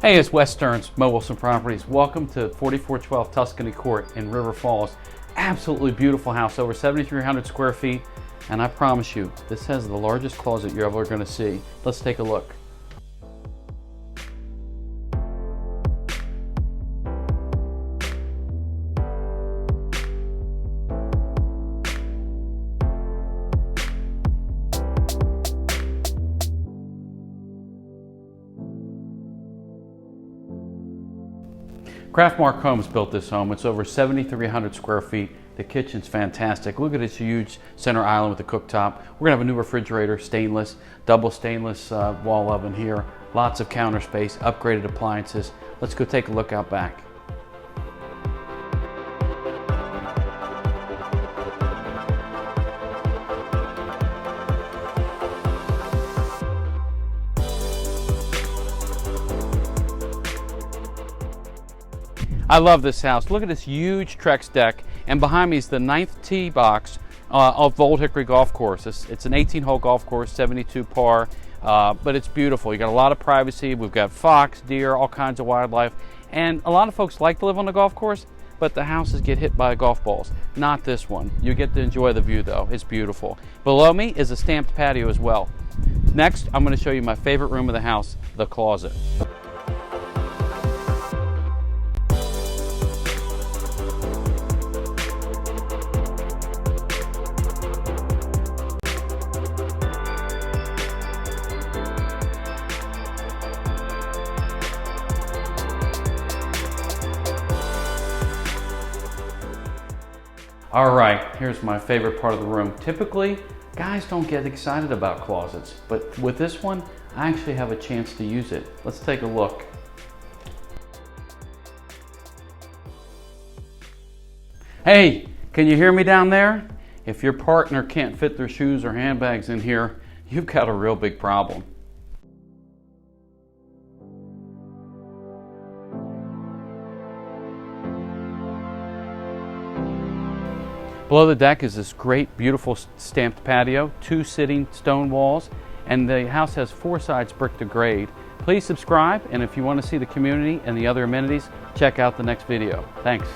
Hey, it's Wes Stearns, Mo Wilson Properties. Welcome to 4412 Tuscany Court in River Falls. Absolutely beautiful house, over 7,300 square feet. And I promise you, this has the largest closet you're ever going to see. Let's take a look. CRAFTMARK Homes built this home. It's over 7,300 square feet. The kitchen's fantastic. Look at this huge center island with the cooktop. We're gonna have a new refrigerator, stainless, double stainless wall oven here. Lots of counter space, upgraded appliances. Let's go take a look out back. I love this house. Look at this huge Trex deck, and behind me is the 9th tee box of the Old Hickory Golf Course. It's an 18-hole golf course, 72 par, but it's beautiful. You got a lot of privacy. We've got fox, deer, all kinds of wildlife, and a lot of folks like to live on the golf course, but the houses get hit by golf balls. Not this one. You get to enjoy the view though. It's beautiful. Below me is a stamped patio as well. Next, I'm going to show you my favorite room of the house, the closet. All right, here's my favorite part of the room. Typically, guys don't get excited about closets, but with this one, I actually have a chance to use it. Let's take a look. Hey, can you hear me down there? If your partner can't fit their shoes or handbags in here, you've got a real big problem. Below the deck is this great, beautiful stamped patio, 2 sitting stone walls, and the house has 4 sides brick to grade. Please subscribe, and if you want to see the community and the other amenities, check out the next video. Thanks.